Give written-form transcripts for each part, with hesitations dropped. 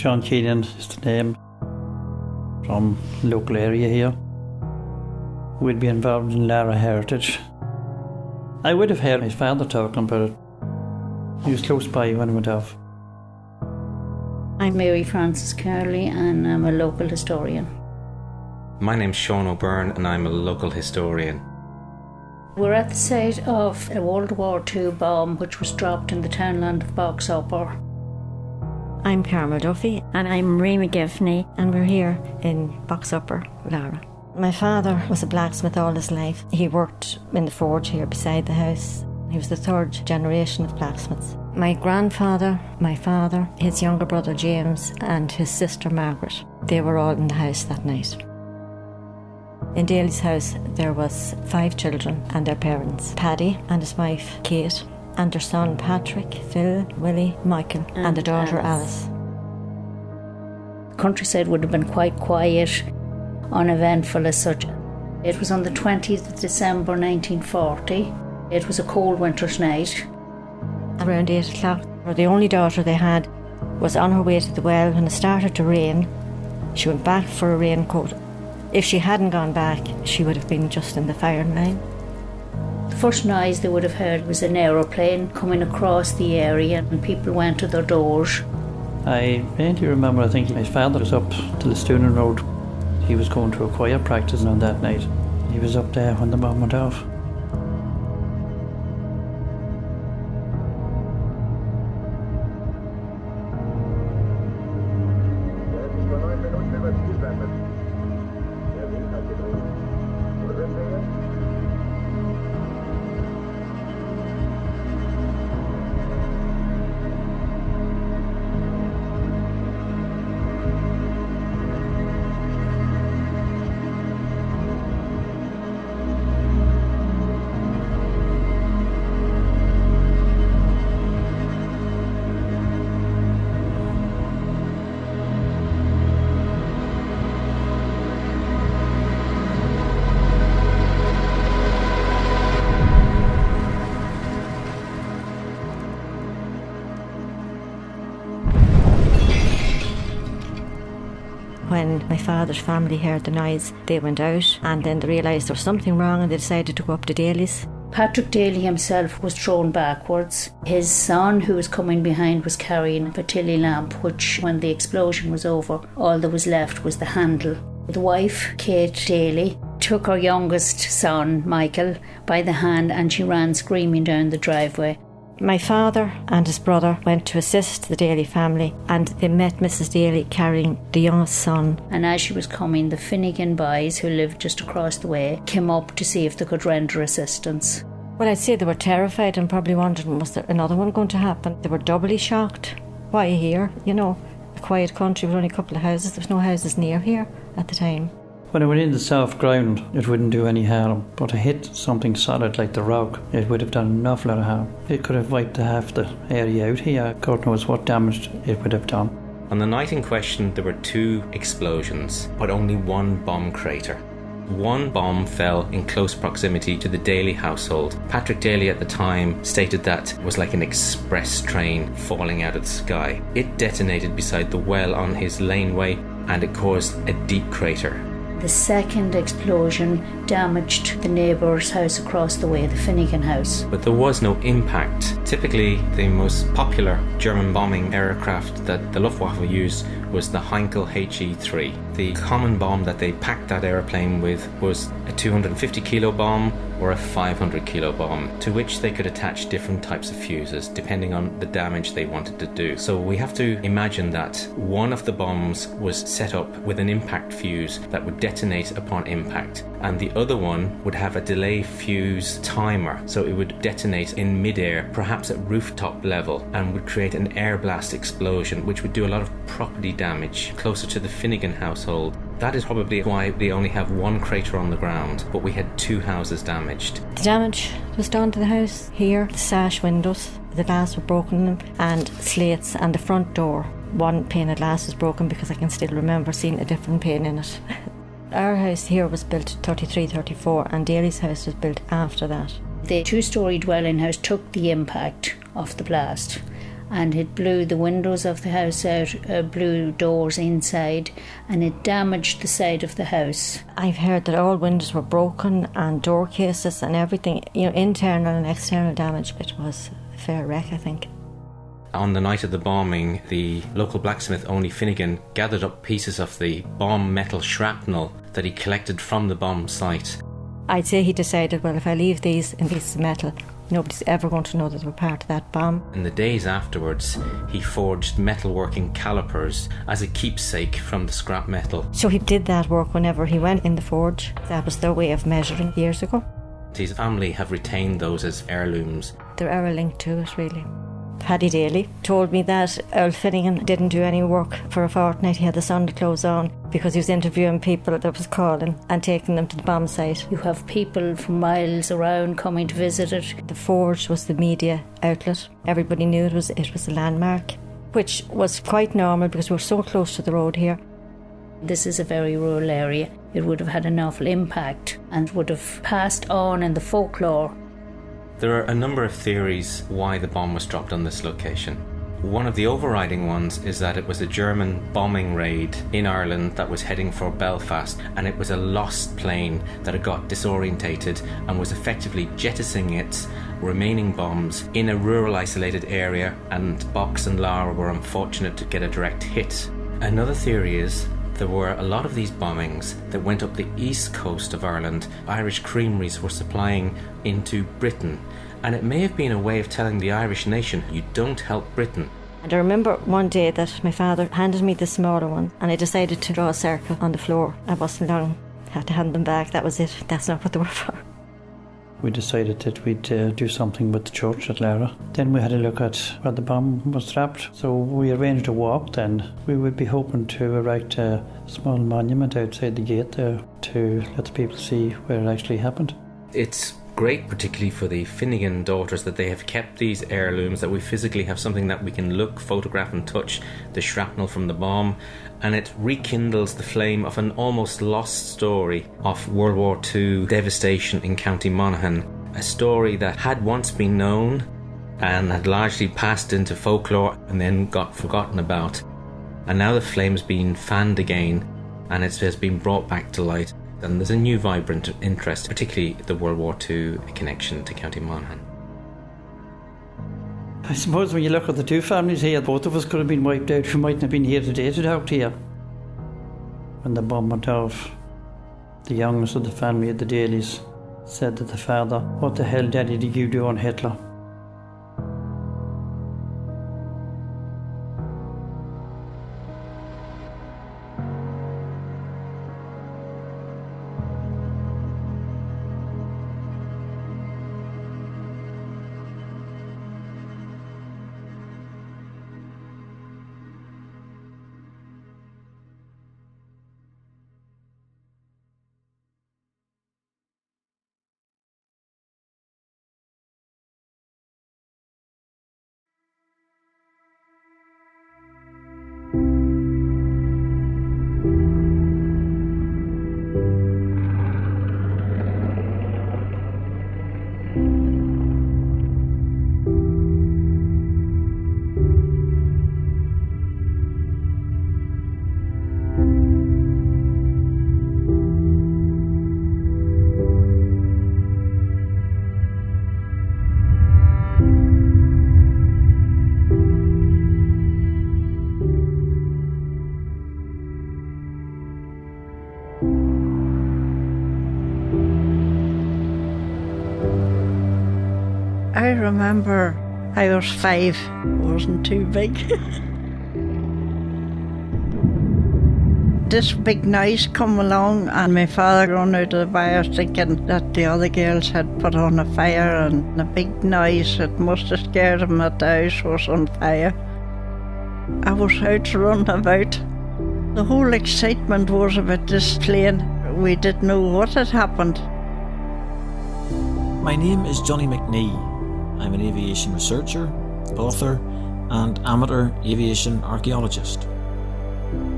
John Keenan is the name, from the local area here. We'd be involved in Lara Heritage. I would have heard my father talking about it. He was close by when it went off. I'm Mary Frances Carley and I'm a local historian. My name's Sean O'Byrne and I'm a local historian. We're at the site of a World War II bomb which was dropped in the townland of Boxupper. I'm Carmel Duffy and I'm Marie McGivney and we're here in Boxupper, Lara. My father was a blacksmith all his life. He worked in the forge here beside the house. He was the third generation of blacksmiths. My grandfather, my father, his younger brother James and his sister Margaret, they were all in the house that night. In Daly's house there was 5 children and their parents, Paddy and his wife Kate, and their son Patrick, Phil, Willie, Michael and the daughter Alice. The countryside would have been quite quiet, uneventful as such. It was on the 20th of December 1940. It was a cold winter's night. Around 8 o'clock, the only daughter they had was on her way to the well when it started to rain. She went back for a raincoat. If she hadn't gone back, she would have been just in the firing line. The first noise they would have heard was an aeroplane coming across the area and people went to their doors. I vaguely remember, I think my father was up to the Stoonan Road. He was going to a choir practice on that night. He was up there when the bomb went off. When my father's family heard the noise, they went out and then they realised there was something wrong and they decided to go up to Daly's. Patrick Daly himself was thrown backwards. His son, who was coming behind, was carrying a Tilly lamp, which, when the explosion was over, all that was left was the handle. The wife, Kate Daly, took her youngest son, Michael, by the hand and she ran screaming down the driveway. My father and his brother went to assist the Daly family and they met Mrs. Daly carrying the youngest son. And as she was coming, the Finnegan boys, who lived just across the way, came up to see if they could render assistance. Well, I'd say they were terrified and probably wondering, was there another one going to happen? They were doubly shocked. Why here? You know, a quiet country with only a couple of houses. There was no houses near here at the time. When it went into soft ground, it wouldn't do any harm, but to hit something solid like the rock, it would have done an awful lot of harm. It could have wiped half the area out here. God knows what damage it would have done. On the night in question, there were 2 explosions, but only 1 bomb crater. 1 bomb fell in close proximity to the Daly household. Patrick Daly at the time stated that it was like an express train falling out of the sky. It detonated beside the well on his laneway and it caused a deep crater. The second explosion damaged the neighbour's house across the way, the Finnegan house. But there was no impact. Typically, the most popular German bombing aircraft that the Luftwaffe used was the Heinkel HE-3. The common bomb that they packed that airplane with was a 250 kilo bomb or a 500 kilo bomb, to which they could attach different types of fuses depending on the damage they wanted to do. So we have to imagine that one of the bombs was set up with an impact fuse that would detonate upon impact, and the other one would have a delay fuse timer, so it would detonate in midair, perhaps at rooftop level, and would create an air blast explosion which would do a lot of property damage closer to the Finnegan household. That is probably why we only have 1 crater on the ground, but we had 2 houses damaged. The damage was done to the house here, the sash windows, the glass were broken in them, and slates, and the front door. 1 pane of glass was broken because I can still remember seeing a different pane in it. Our house here was built 33-34 and Daly's house was built after that. The 2-storey dwelling house took the impact of the blast and it blew the windows of the house out, blew doors inside, and it damaged the side of the house. I've heard that all windows were broken and door cases and everything, internal and external damage. It was a fair wreck, I think. On the night of the bombing, the local blacksmith, Only Finnegan, gathered up pieces of the bomb metal shrapnel that he collected from the bomb site. I'd say he decided, well, if I leave these in pieces of metal, nobody's ever going to know that they were part of that bomb. In the days afterwards, he forged metalworking calipers as a keepsake from the scrap metal. So he did that work whenever he went in the forge. That was their way of measuring years ago. His family have retained those as heirlooms. They're ever linked to it, really. Paddy Daly told me that Earl Finnegan didn't do any work for a fortnight. He had the Sunday clothes on because he was interviewing people that was calling and taking them to the bomb site. You have people from miles around coming to visit it. The forge was the media outlet. Everybody knew it was a landmark, which was quite normal because we were so close to the road here. This is a very rural area. It would have had an awful impact and would have passed on in the folklore. There are a number of theories why the bomb was dropped on this location. One of the overriding ones is that it was a German bombing raid in Ireland that was heading for Belfast, and it was a lost plane that had got disorientated and was effectively jettisoning its remaining bombs in a rural isolated area, and Box and Lara were unfortunate to get a direct hit. Another theory is there were a lot of these bombings that went up the east coast of Ireland. Irish creameries were supplying into Britain, and it may have been a way of telling the Irish nation, you don't help Britain. And I remember one day that my father handed me the smaller one, and I decided to draw a circle on the floor. I wasn't long, had to hand them back, that was it. That's not what they were for. We decided that we'd do something with the church at Lara. Then we had a look at where the bomb was trapped. So we arranged a walk then. We would be hoping to erect a small monument outside the gate there to let the people see where it actually happened. It's great, particularly for the Finnegan daughters, that they have kept these heirlooms, that we physically have something that we can look, photograph and touch, the shrapnel from the bomb, and it rekindles the flame of an almost lost story of World War II devastation in County Monaghan, a story that had once been known and had largely passed into folklore and then got forgotten about, and now the flame's been fanned again and it has been brought back to light. And there's a new vibrant interest, particularly the World War II connection to County Monaghan. I suppose when you look at the two families here, both of us could have been wiped out. We mightn't have been here today to talk to you. When the bomb went off, the youngest of the family at the Dailies said to the father, "What the hell, Daddy, did you do on Hitler?" I remember I was 5, wasn't too big. This big noise come along and my father ran out of the fire thinking that the other girls had put on a fire, and the big noise, it must have scared him that the house was on fire. I was out running about. The whole excitement was about this plane. We didn't know what had happened. My name is Johnny McNee. I'm an aviation researcher, author and amateur aviation archaeologist.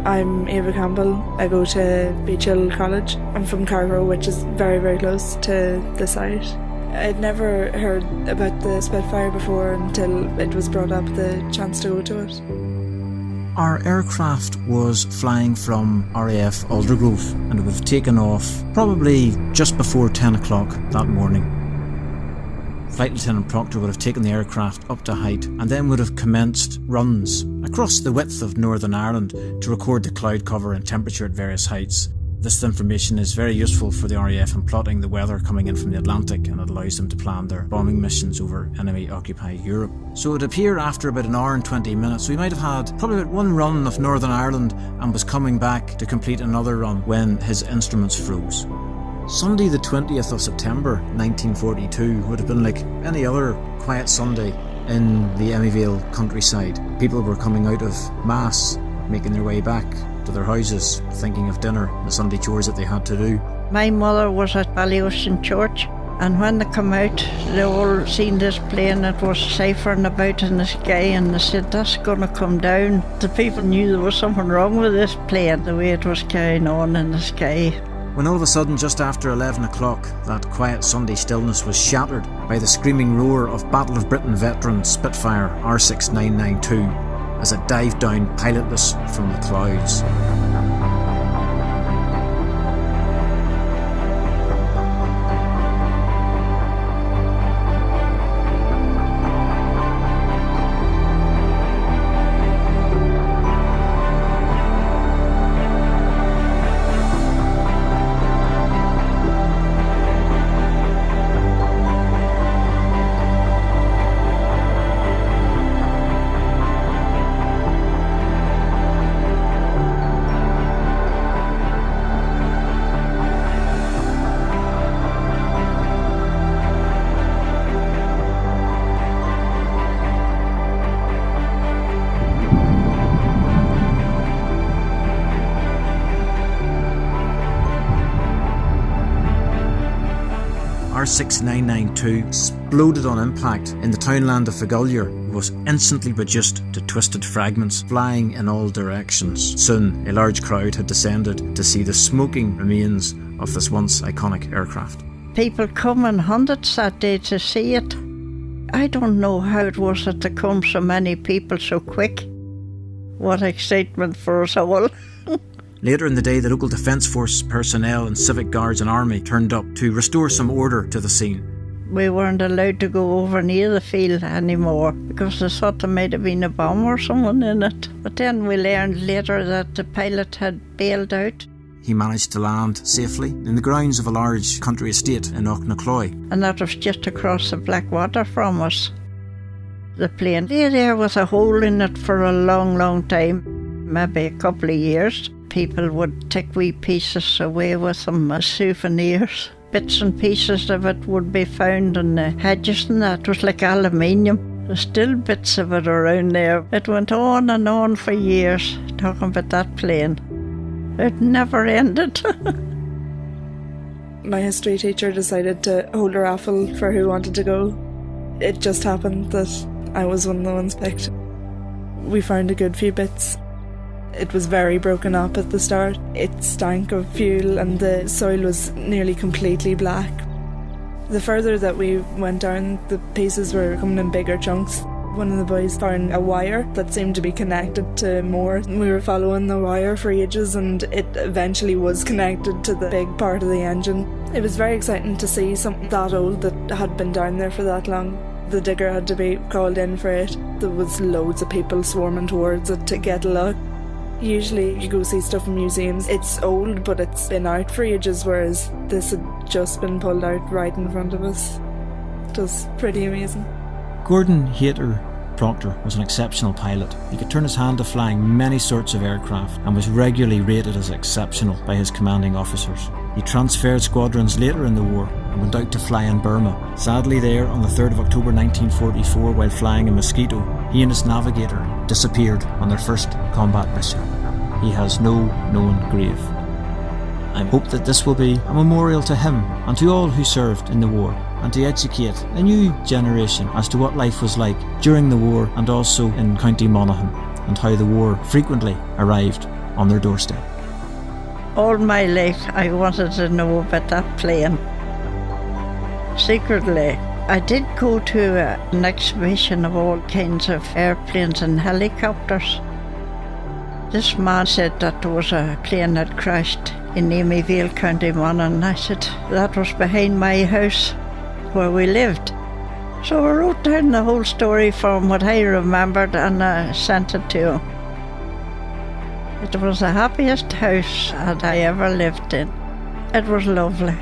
I'm Ava Campbell. I go to Beach Hill College. I'm from Cargo, which is very, very close to the site. I'd never heard about the Spitfire before until it was brought up, the chance to go to it. Our aircraft was flying from RAF Aldergrove and it would have taken off probably just before 10 o'clock that morning. Flight Lieutenant Proctor would have taken the aircraft up to height and then would have commenced runs across the width of Northern Ireland to record the cloud cover and temperature at various heights. This information is very useful for the RAF in plotting the weather coming in from the Atlantic, and it allows them to plan their bombing missions over enemy-occupied Europe. So it would appear after about an hour and 20 minutes we might have had probably about one run of Northern Ireland and was coming back to complete another run when his instruments froze. Sunday the 20th of September 1942 would have been like any other quiet Sunday in the Emmyvale countryside. People were coming out of Mass, making their way back to their houses, thinking of dinner, the Sunday chores that they had to do. My mother was at Ballyocean Church, and when they come out, they all seen this plane that was ciphering about in the sky, and they said, that's going to come down. The people knew there was something wrong with this plane, the way it was carrying on in the sky. When all of a sudden, just after 11 o'clock, that quiet Sunday stillness was shattered by the screaming roar of Battle of Britain veteran Spitfire R6992 as it dived down pilotless from the clouds. R6992 exploded on impact in the townland of Fagullier and was instantly reduced to twisted fragments, flying in all directions. Soon, a large crowd had descended to see the smoking remains of this once iconic aircraft. People come in hundreds that day to see it. I don't know how it was that there come so many people so quick. What excitement for us all. Later in the day, the local Defence Force personnel and civic guards and army turned up to restore some order to the scene. We weren't allowed to go over near the field anymore because they thought there might have been a bomb or someone in it. But then we learned later that the pilot had bailed out. He managed to land safely in the grounds of a large country estate in Auchnacloy. And that was just across the Blackwater from us. The plane lay there with a hole in it for a long, long time, maybe a couple of years. People would take wee pieces away with them as souvenirs. Bits and pieces of it would be found in the hedges and that. It was like aluminium. There's still bits of it around there. It went on and on for years, talking about that plane. It never ended. My history teacher decided to hold a raffle for who wanted to go. It just happened that I was one of the ones picked. We found a good few bits. It was very broken up at the start. It stank of fuel and the soil was nearly completely black. The further that we went down, the pieces were coming in bigger chunks. One of the boys found a wire that seemed to be connected to more. We were following the wire for ages and it eventually was connected to the big part of the engine. It was very exciting to see something that old that had been down there for that long. The digger had to be called in for it. There was loads of people swarming towards it to get a look. Usually you go see stuff in museums, it's old but it's been out for ages, whereas this had just been pulled out right in front of us. It was pretty amazing. Gordon Hayter Proctor was an exceptional pilot. He could turn his hand to flying many sorts of aircraft and was regularly rated as exceptional by his commanding officers. He transferred squadrons later in the war and went out to fly in Burma. Sadly there, on the 3rd of October 1944, while flying a Mosquito, he and his navigator disappeared on their first combat mission. He has no known grave. I hope that this will be a memorial to him and to all who served in the war, and to educate a new generation as to what life was like during the war and also in County Monaghan, and how the war frequently arrived on their doorstep. All my life I wanted to know about that plane. secretly. I did go to an exhibition of all kinds of airplanes and helicopters. This man said that there was a plane that crashed in Amyvale, County Monaghan, and I said that was behind my house where we lived. So I wrote down the whole story from what I remembered and I sent it to him. It was the happiest house that I ever lived in. It was lovely.